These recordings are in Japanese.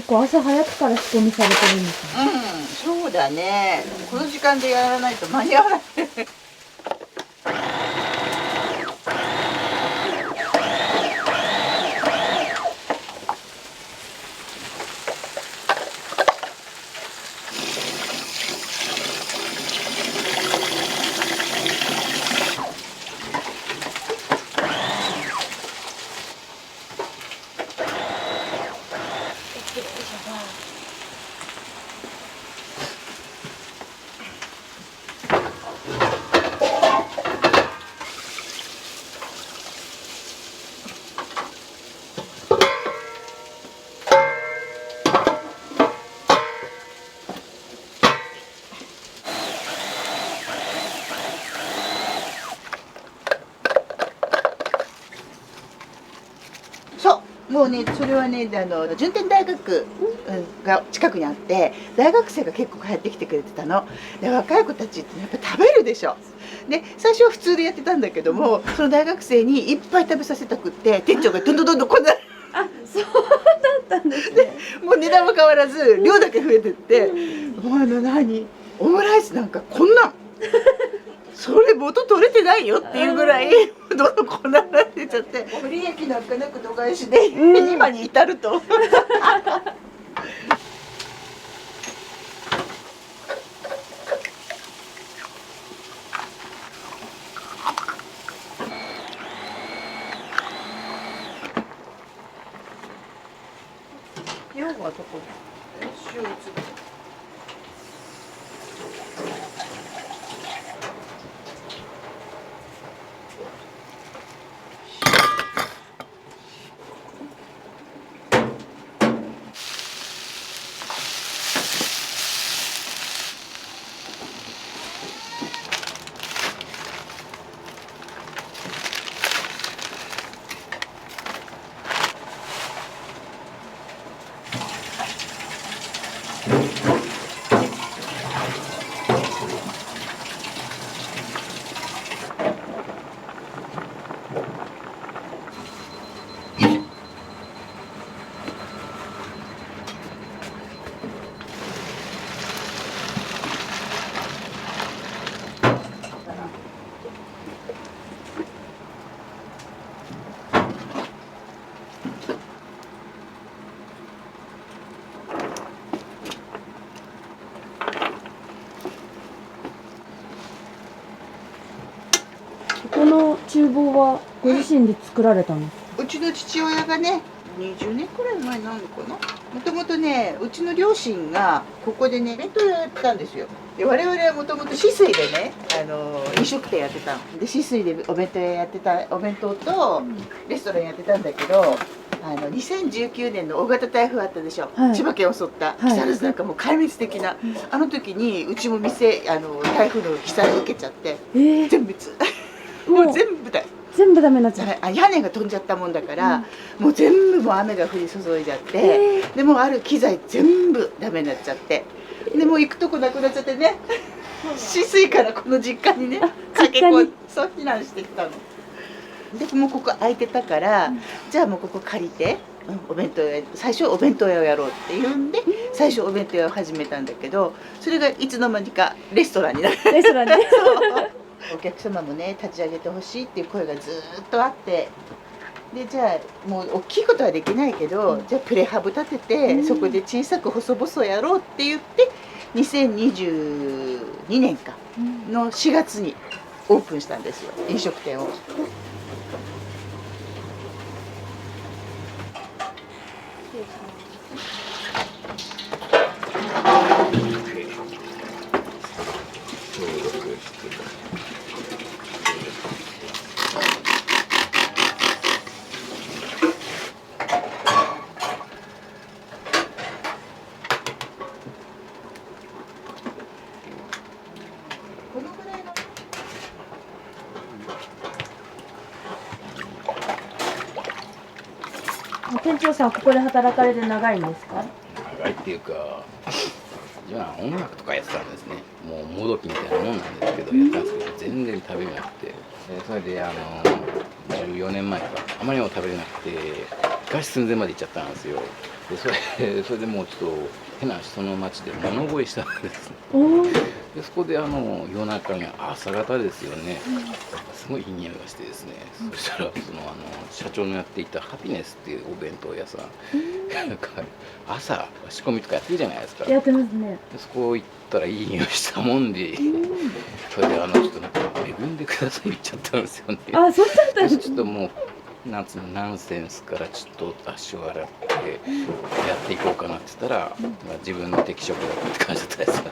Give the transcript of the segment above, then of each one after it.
構朝早くから仕込みされてるんですね。うん、そうだね。この時間でやらないと間に合わない。もうね、それはね、順天大学が近くにあって、大学生が結構帰ってきてくれてたの。で、若い子たちってやっぱり食べるでしょ。で、最初は普通でやってたんだけども、その大学生にいっぱい食べさせたくって、店長がどんどんこんな。あ、そうだったんですね。もう値段は変わらず、量だけ増えてって、もうオムライスなんかこんなん。それ元取れてないよっていうぐらいどんどんこんなになってちゃって、不利益なんかなく度外視で今に至ると。用はどこで？塩いつも。この厨房はご自身で作られたんですか？うちの父親がね、20年くらい前なのかな。もともとね、うちの両親がここでね、弁当屋やってたんですよ。で、我々はもともと止水でね、飲食店やってたの。で、止水でお弁当屋やってた、お弁当とレストランやってたんだけど、2019年の大型台風あったでしょ、はい、千葉県を襲った木更津なんかもう壊滅的な、あの時にうちも店台風の被災を受けちゃって、全滅。もう全部だよ。全部ダメになっちゃう。屋根が飛んじゃったもんだから、もう全部もう雨が降り注いじゃって、でもうある機材全部ダメになっちゃって、でもう行くとこなくなっちゃってね、止水からこの実家にね駆け込んそう避難してきたの。でもうここ空いてたから、じゃあもうここ借りて、お弁当屋、最初お弁当屋をやろうっていうんで、最初お弁当屋を始めたんだけど、それがいつの間にかレストランになる。レストランでお客様もね、立ち上げてほしいっていう声がずっとあって、でじゃあもう大きいことはできないけど、じゃあプレハブ立てて、そこで小さく細々やろうって言って、2022年かの4月にオープンしたんですよ、飲食店を。店長さんここで働かれて長いんですか？長いっていうか、じゃあ音楽とかやってたんですね。もうもどきみたいなもんなんですけど、やったんですけど全然食べなくて、それで14年前かあまりにも食べれなくて、餓死寸前まで行っちゃったんですよ。でそれでもうちょっと変なその町で物乞いしたんですね。おお。でそこで夜中に朝方ですよね、すごいいい匂いがしてですね、そしたら社長のやっていたハピネスっていうお弁当屋さん、朝仕込みとかやってるじゃないですか。やってますね。でそこ行ったらいい匂いしたもんで、それでちょっとなんか恵んでください言っちゃったんですよね。あ、そうだったんです。ちょっともうなんつうのナンセンスからちょっと足を洗ってやっていこうかなって言ったら、まあ、自分の適職だったって感じだったですね。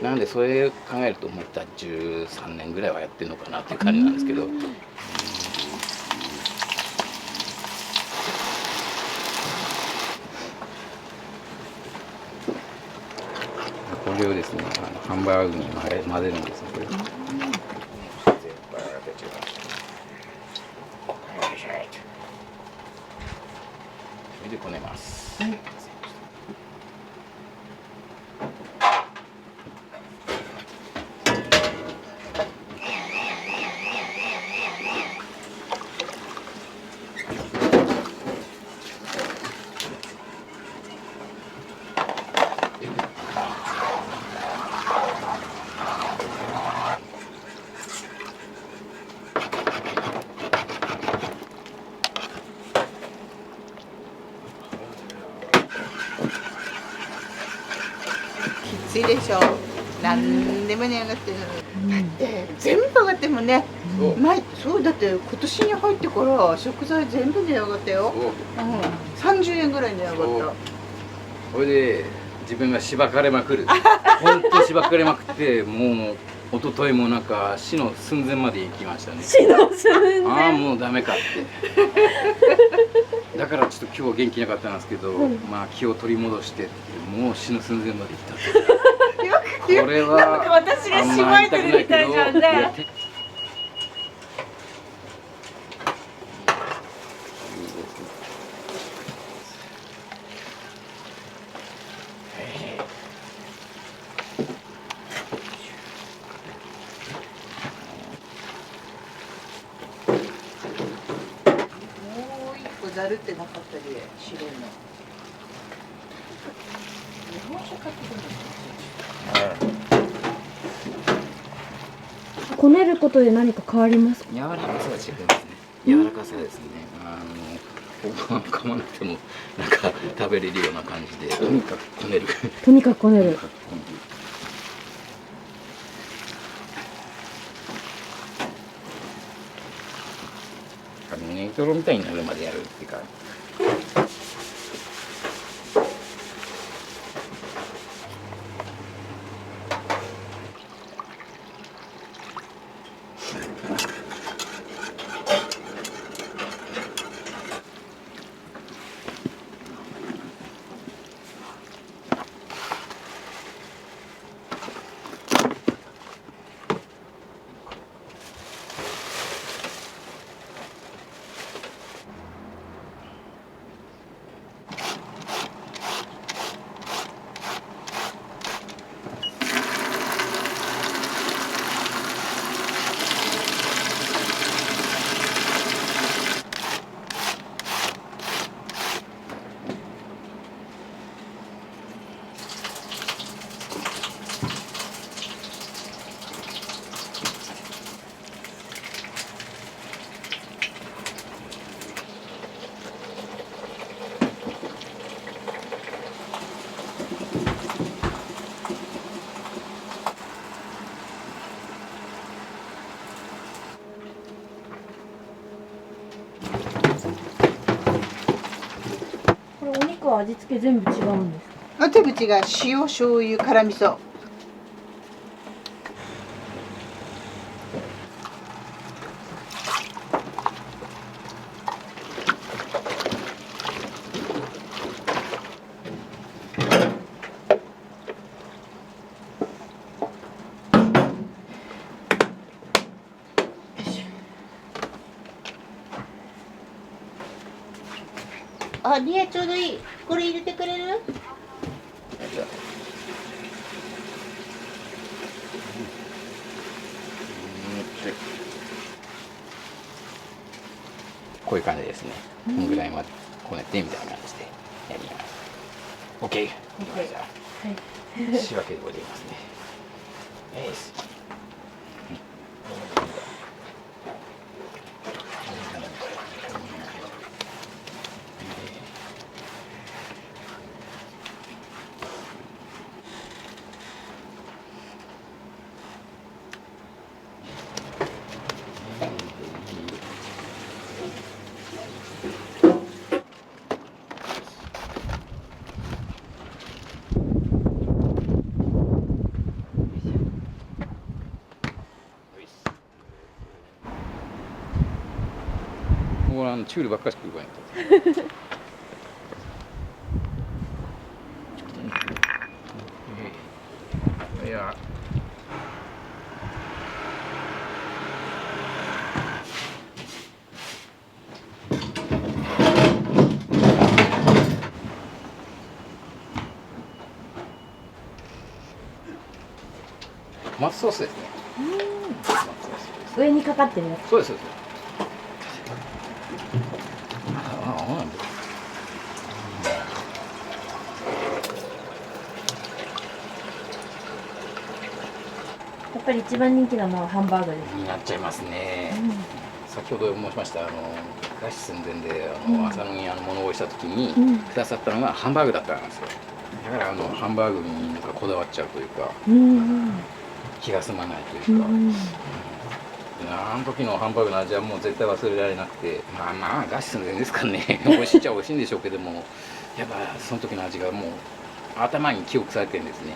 なんでそれ考えると思ったら13年ぐらいはやってるのかなっていう感じなんですけど。これをですね、ハンバーグに混ぜるんですね。これ。それでこねます。きついでしょ。何でも値上がってるのに。だって全部上がってもね。そうだって今年に入ってから食材全部値上がったよ。30円ぐらい値上がった。これで自分がしばかれまくる。本当しばかれまくって、もう一昨日もなんか死の寸前まで行きましたね。死の寸前。ああもうダメかって。だからちょっと今日は元気なかったんですけど、まあ気を取り戻してってもう死の寸前まで行った。これはなんか私がしまいてるみたいじゃんね。ざるってなかったり白いの。日本酒買ってくるんですか。こねることで何か変わりますか？柔らかさが違いますね。柔らかさですね。ご飯かまなくてもなんか食べれるような感じで、とにかくこねる。とにかくこねる。ネギトロみたいになるまでやるっていうか。これお肉は味付け全部違うんですか？全部違う。塩、醤油、辛味噌。あ、リアちょうどいい。これ入れてくれる？こういう感じですね。このぐらいまで。こねてみたいな感じでやります。 OK。 じゃあ仕分けでございますね。よし。もうチュールばっかり食うわよ。いや。トマトソースですね。上にかかってるやつ。そうです。そうです。そうなんだ。やっぱり一番人気なのはハンバーグです。になっちゃいますね。先ほど申しました餓死寸前で浅野に物乞いした時にくださったのがハンバーグだったんですよ。だからハンバーグになんかこだわっちゃうというか、気が済まないというか、あの時のハンバーグの味はもう絶対忘れられなくて、まあ餓死寸前ですからね。美味しいっちゃ美味しいんでしょうけども、やっぱその時の味がもう頭に記憶されてるんですね。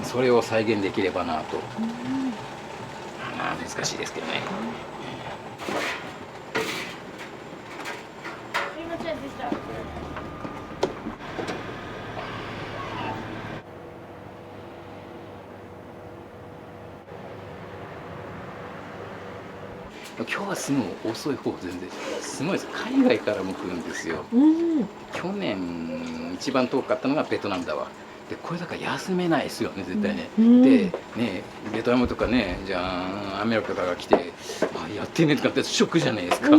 それを再現できればなと。まあ難しいですけどね。今日はすぐ遅い方全然すごいです。海外からも来るんですよ。去年一番遠かったのがベトナムだわ。でこれだから休めないですよね絶対ね。でねベトナムとかねじゃあアメリカから来てあやってねとかってショックじゃないですか。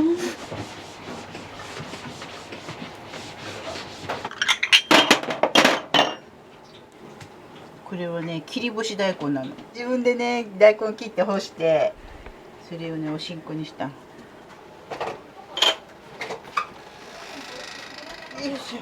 これはね切り干し大根なの。自分でね大根切って干してそれをねおしんこにしたの。よいしょ。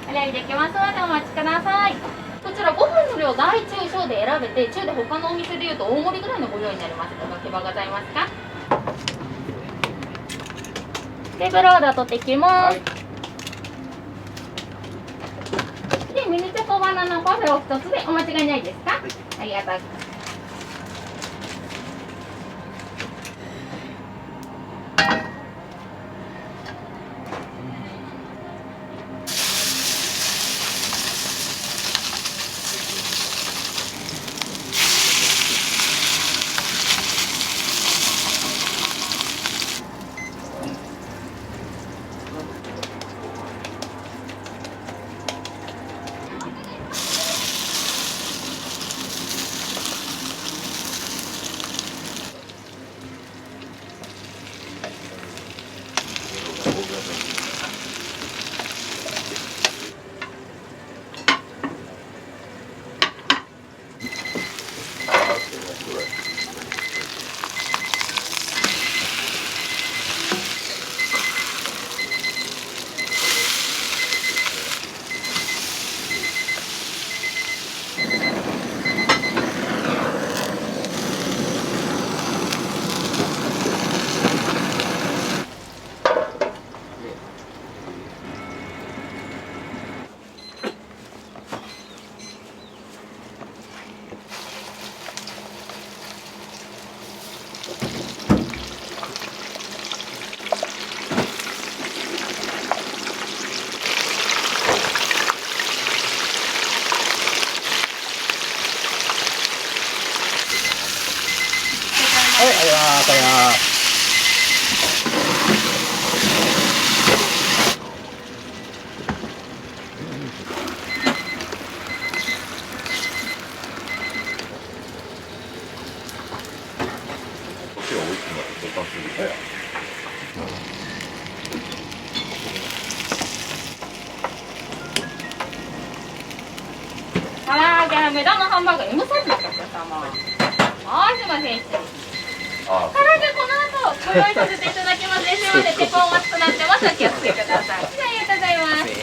お料理できますのでお待ちください。こちら5分の量大中小で選べて、中で他のお店でいうと大盛りぐらいのご用意になります。おかけ場ございますか？テーブルオーダー取ってきます。でミニチョコバナナパフェお一つでお間違いないですか？ありがとうございます。唐揚げ目玉ハンバーグ M サイズだったお客様。はい、すいません。失礼します。唐揚げこの後ご用意させていただきますですので、鉄板お熱くなってます。お気をつけください。ありがとうございます。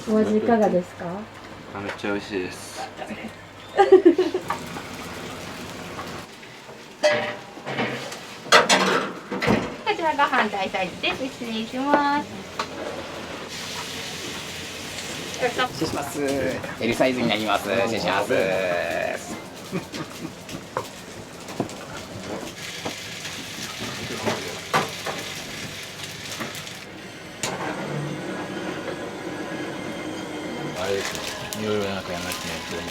お味いかがですか？めっちゃ美味しいです。こちらが反対サイズです。失礼します。失礼します。L サイズになります。失礼します。あれですね。いろいろなんかやらなきゃいけない。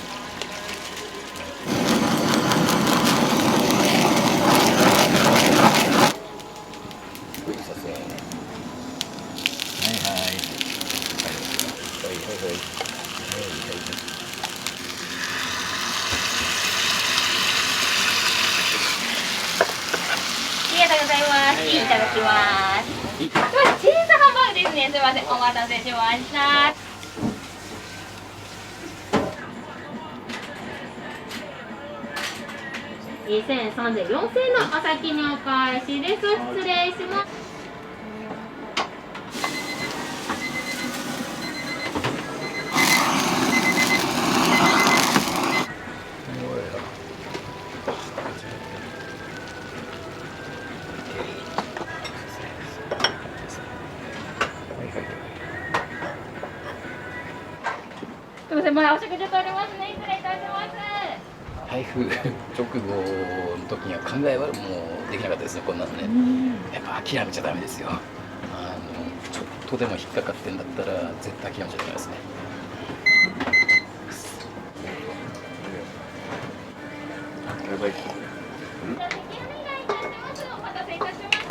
ありがとうございます。いただきます。チーズハンバーグですね。すみません。お待たせしました。2000、3000、4000のお先にお返しです。失礼します。すみません、前お食事とおりますね。失礼いたします。台風直後の時には考えはもうできなかったですね、こんなのね。やっぱ諦めちゃダメですよ。ちょっとでも引っかかってんだったら絶対諦めちゃダメですね。やばい。お待たせいたしまし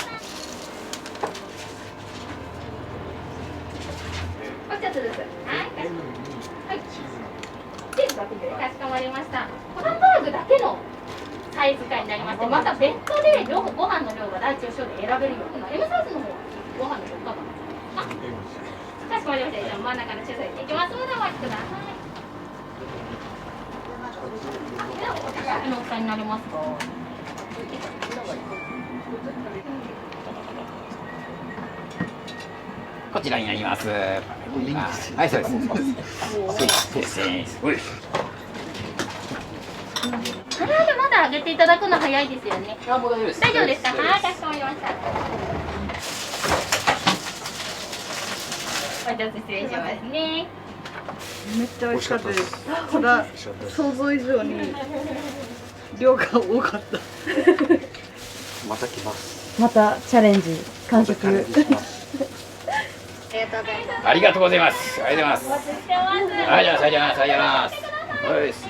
た。お茶つです。はい。はい。チーズだけでかしこまりました。ハンバーグだけのサイズ感になりまして、また別途でご飯の量が大中小で選べるような M サイズの方はご飯の量がかしこまりました。じゃあ真ん中の中サイズいきますのでお待ちください。ではお酒の大きさになりますか？こちらになります。はい、そうです。そうですね。唐揚げまだ揚げていただくの早いですよね。あ、もう大丈夫です。大丈夫ですか？はい、かしこまりました。お待たせ失礼しますね。めっちゃ美味しかったです。ただ想像以上に量が多かった。また来ます。またチャレンジ完食。ありがとうございます。ありがとうございます。ありがとうございます。お待ちしてます。ありがとうございます。ありがとうございます。ありがとうございます。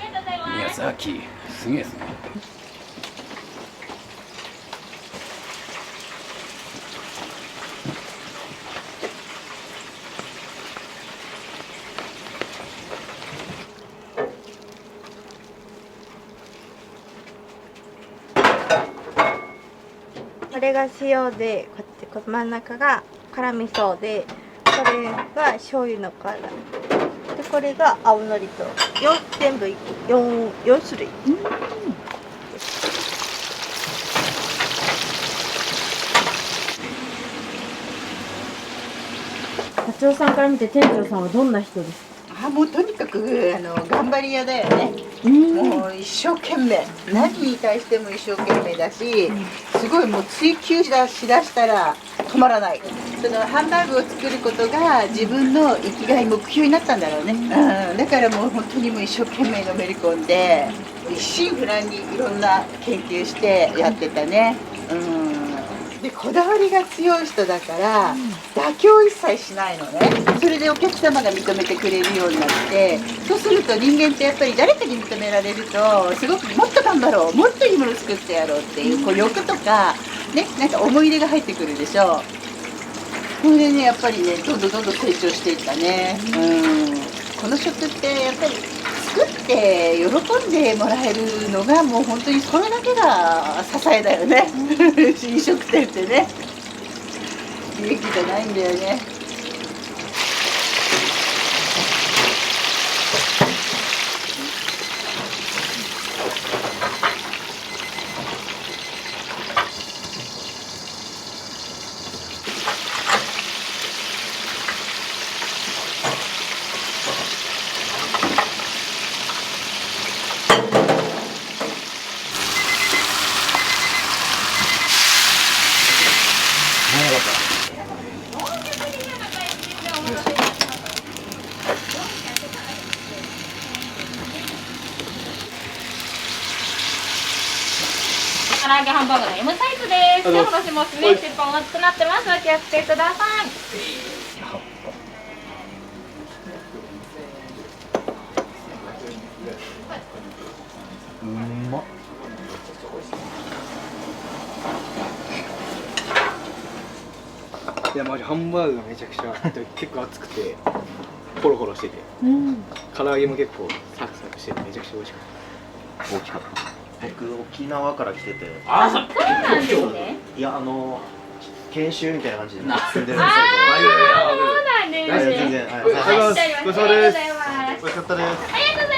宮崎、すげえですね。これが塩で、こっち真ん中が辛味噌で、これが醤油の辛で、これが青のりと全部4種類。社長さんから見て店長さんはどんな人ですか？もうとにかく頑張り屋だよね。もう一生懸命、何に対しても一生懸命だし、すごいもう追求しだしたら止まらない。そのハンバーグを作ることが自分の生きがい目標になったんだろうね。だからもう本当にもう一生懸命のめり込んで、一心不乱にいろんな研究してやってたね。でこだわりが強い人だから妥協一切しないのね。それでお客様が認めてくれるようになって、そうすると人間ってやっぱり誰かに認められるとすごくもっと頑張ろう、もっといいもの作ってやろうっていうこう欲とかね、なんか思い入れが入ってくるでしょ。それでね、やっぱりね、どんどん成長していったね。この食ってやっぱり作って喜んでもらえるのがもう本当にそれだけが支えだよね。飲食店ってね。利益じゃないんだよね。唐揚げハンバーグの M サイズです。手を戻しますね。鉄板熱くなってます。お気をつけください。うまっ。いやマジハンバーグがめちゃくちゃ結構熱くてホロホロしてて、唐揚げも結構サクサクしててめちゃくちゃ美味しかった。大きかった。僕沖縄から来てて、そうなんですね。いや研修みたいな感じで住んでるんですけど、そうなんですね。全然、はい、ありがとうございます。美味しかったです。ありがとうございます。